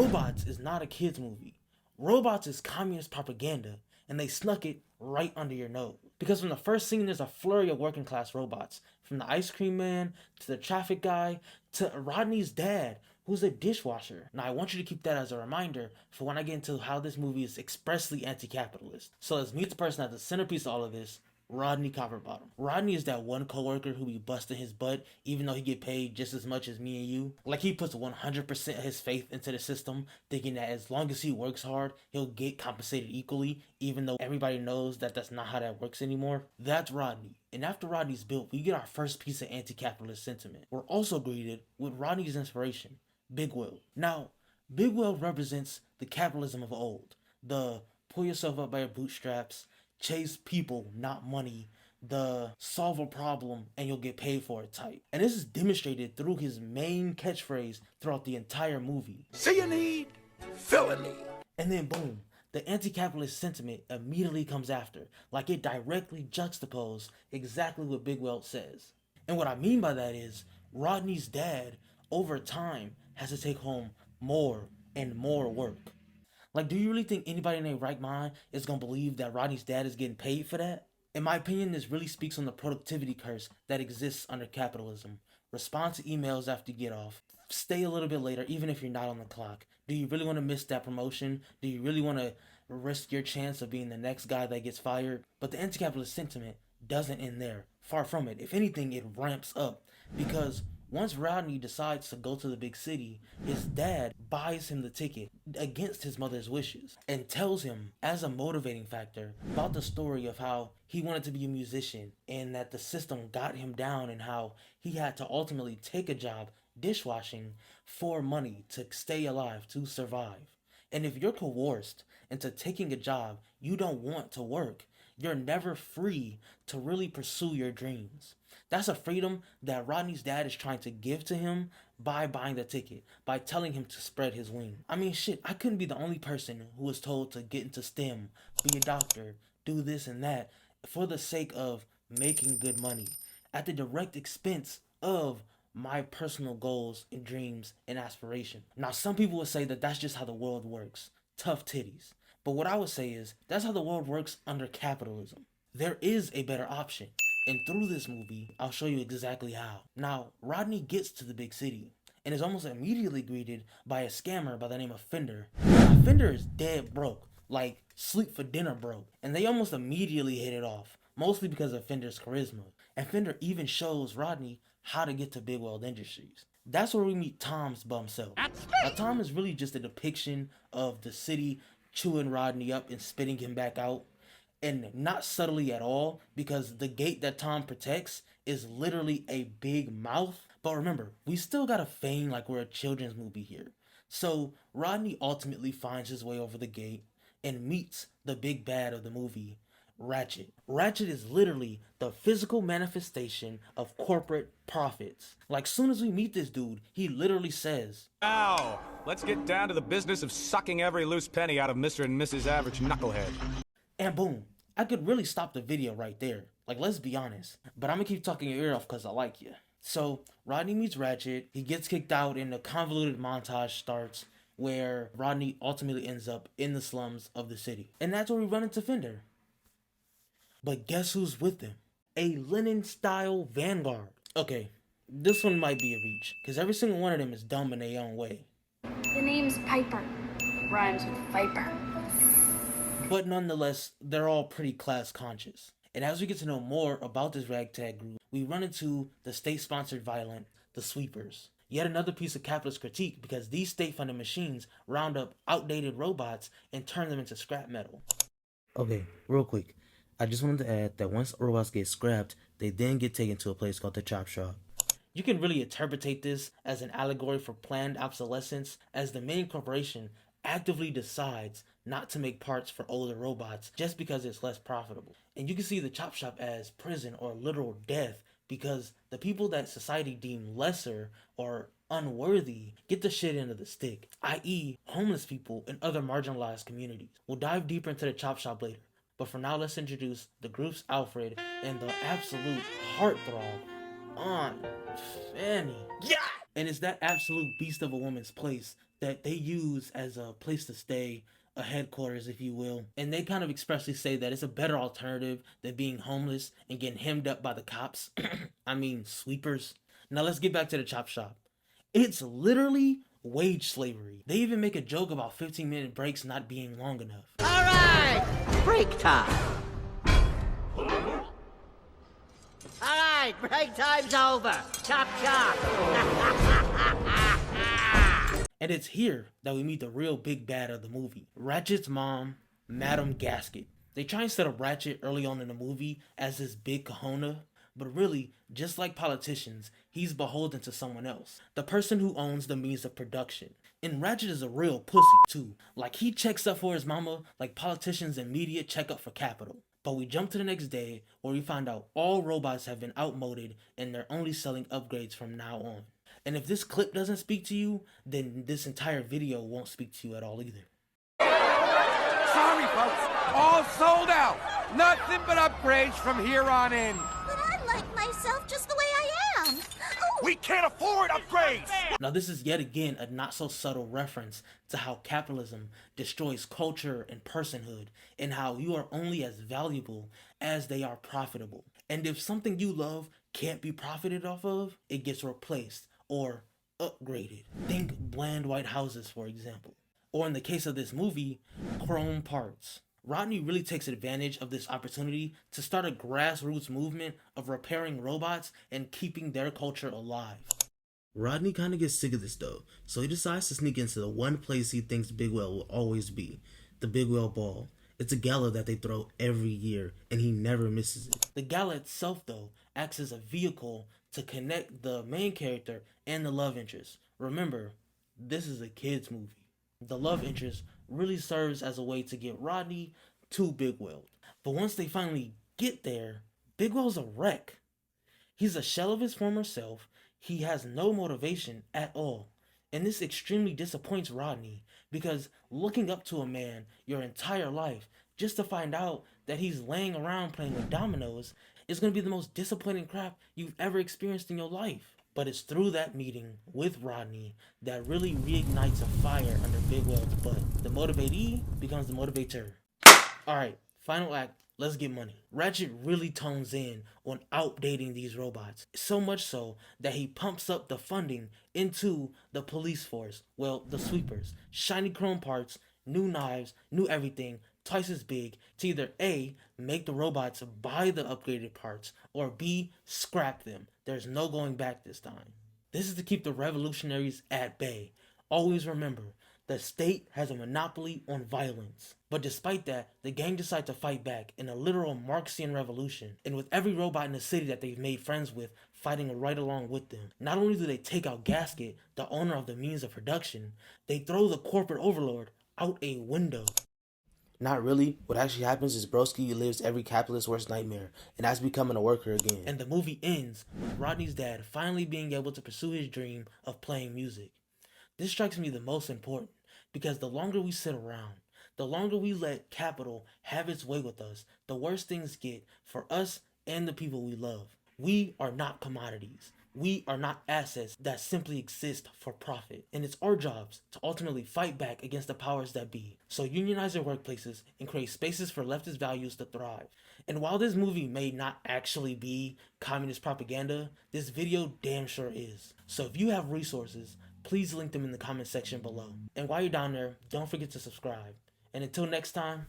Robots is not a kids movie. Robots is communist propaganda, and they snuck it right under your nose. Because from the first scene, there's a flurry of working class robots. From the ice cream man, to the traffic guy, to Rodney's dad, who's a dishwasher. Now I want you to keep that as a reminder for when I get into how this movie is expressly anti-capitalist. So let's meet the person at the centerpiece of all of this, Rodney Copperbottom. Rodney is that one coworker who be busting his butt even though he get paid just as much as me and you. Like, he puts 100% of his faith into the system, thinking that as long as he works hard, he'll get compensated equally, even though everybody knows that that's not how that works anymore. That's Rodney. And after Rodney's built, we get our first piece of anti-capitalist sentiment. We're also greeted with Rodney's inspiration, Big Will. Now, Big Will represents the capitalism of old. The pull yourself up by your bootstraps, chase people, not money, the solve a problem and you'll get paid for it type. And this is demonstrated through his main catchphrase throughout the entire movie. See a need, fill a need. And then boom, the anti-capitalist sentiment immediately comes after, like it directly juxtaposes exactly what Big Will says. And what I mean by that is, Rodney's dad, over time, has to take home more and more work. Like, do you really think anybody in their right mind is gonna believe that Rodney's dad is getting paid for that? In my opinion, this really speaks on the productivity curse that exists under capitalism. Respond to emails after you get off. Stay a little bit later, even if you're not on the clock. Do you really want to miss that promotion? Do you really want to risk your chance of being the next guy that gets fired? But the anti-capitalist sentiment doesn't end there. Far from it. If anything, it ramps up. Because once Rodney decides to go to the big city, his dad buys him the ticket against his mother's wishes and tells him, as a motivating factor, about the story of how he wanted to be a musician and that the system got him down and how he had to ultimately take a job dishwashing for money to stay alive, to survive. And if you're coerced into taking a job you don't want to work, you're never free to really pursue your dreams. That's a freedom that Rodney's dad is trying to give to him by buying the ticket, by telling him to spread his wings. I mean, shit, I couldn't be the only person who was told to get into STEM, be a doctor, do this and that, for the sake of making good money, at the direct expense of my personal goals and dreams and aspirations. Now, some people would say that that's just how the world works. Tough titties. But what I would say is, that's how the world works under capitalism. There is a better option. And through this movie, I'll show you exactly how. Now, Rodney gets to the big city and is almost immediately greeted by a scammer by the name of Fender. Now, Fender is dead broke, like sleep for dinner broke. And they almost immediately hit it off, mostly because of Fender's charisma. And Fender even shows Rodney how to get to Big World Industries. That's where we meet Tom's bum self. Now, Tom is really just a depiction of the city chewing Rodney up and spitting him back out. And not subtly at all, because the gate that Tom protects is literally a big mouth. But remember, we still gotta feign like we're a children's movie here. So Rodney ultimately finds his way over the gate and meets the big bad of the movie, Ratchet. Ratchet is literally the physical manifestation of corporate profits. Like, soon as we meet this dude, he literally says, Now, let's get down to the business of sucking every loose penny out of Mr. and Mrs. Average Knucklehead. And boom. I could really stop the video right there. Like, let's be honest. But I'm gonna keep talking your ear off because I like you. So, Rodney meets Ratchet. He gets kicked out and a convoluted montage starts where Rodney ultimately ends up in the slums of the city. And that's where we run into Fender. But guess who's with him? A Lenin-style vanguard. Okay, this one might be a reach, because every single one of them is dumb in their own way. The name's Piper. Rhymes with Viper. But nonetheless, they're all pretty class conscious. And as we get to know more about this ragtag group, we run into the state-sponsored violent, the sweepers. Yet another piece of capitalist critique, because these state-funded machines round up outdated robots and turn them into scrap metal. Okay, real quick. I just wanted to add that once robots get scrapped, they then get taken to a place called the chop shop. You can really interpretate this as an allegory for planned obsolescence, as the main corporation actively decides not to make parts for older robots just because it's less profitable. And you can see the chop shop as prison or literal death, because the people that society deem lesser or unworthy get the shit end of the stick, i.e. homeless people and other marginalized communities. We'll dive deeper into the chop shop later, but for now let's introduce the group's Alfred and the absolute heartthrob, Aunt Fanny. Yeah! And it's that absolute beast of a woman's place that they use as a place to stay, a headquarters, if you will. And they kind of expressly say that it's a better alternative than being homeless and getting hemmed up by the cops. I mean, sweepers. Now let's get back to the chop shop. It's literally wage slavery. They even make a joke about 15-minute breaks not being long enough. All right, break time. All right, break time's over. Chop, chop. And it's here that we meet the real big bad of the movie. Ratchet's mom, Madam Gasket. They try and set up Ratchet early on in the movie as this big kahuna, but really, just like politicians, he's beholden to someone else. The person who owns the means of production. And Ratchet is a real pussy too. Like, he checks up for his mama like politicians and media check up for capital. But we jump to the next day where we find out all robots have been outmoded and they're only selling upgrades from now on. And if this clip doesn't speak to you, then this entire video won't speak to you at all either. Sorry, folks. All sold out. Nothing but upgrades from here on in. But I like myself just the way I am. Oh. We can't afford upgrades. Now this is yet again a not so subtle reference to how capitalism destroys culture and personhood, and how you are only as valuable as they are profitable. And if something you love can't be profited off of, it gets replaced or upgraded. Think bland white houses, for example. Or in the case of this movie, chrome parts. Rodney really takes advantage of this opportunity to start a grassroots movement of repairing robots and keeping their culture alive. Rodney kind of gets sick of this though, so he decides to sneak into the one place he thinks Big Whale will always be, the Big Whale Ball. It's a gala that they throw every year, and he never misses it. The gala itself though acts as a vehicle to connect the main character and the love interest. Remember, this is a kid's movie. The love interest really serves as a way to get Rodney to Big Whale. But once they finally get there, Big Whale's a wreck. He's a shell of his former self. He has no motivation at all. And this extremely disappoints Rodney, because looking up to a man your entire life just to find out that he's laying around playing with dominoes is going to be the most disappointing crap you've ever experienced in your life. But it's through that meeting with Rodney that really reignites a fire under Big Whale's butt. The motivatee becomes the motivator. Alright, final act, let's get money. Ratchet really tones in on outdating these robots. So much so that he pumps up the funding into the police force. Well, the sweepers. Shiny chrome parts, new knives, new everything, twice as big, to either A, make the robots buy the upgraded parts, or B, scrap them. There's no going back this time. This is to keep the revolutionaries at bay. Always remember, the state has a monopoly on violence. But despite that, the gang decide to fight back in a literal Marxian revolution, and with every robot in the city that they've made friends with fighting right along with them. Not only do they take out Gasket, the owner of the means of production, they throw the corporate overlord out a window. Not really. What actually happens is Broski lives every capitalist's worst nightmare, and that's becoming a worker again. And the movie ends with Rodney's dad finally being able to pursue his dream of playing music. This strikes me the most important, because the longer we sit around, the longer we let capital have its way with us, the worse things get for us and the people we love. We are not commodities. We are not assets that simply exist for profit. And it's our jobs to ultimately fight back against the powers that be. So unionize your workplaces and create spaces for leftist values to thrive. And while this movie may not actually be communist propaganda, this video damn sure is. So if you have resources, please link them in the comment section below. And while you're down there, don't forget to subscribe. And until next time,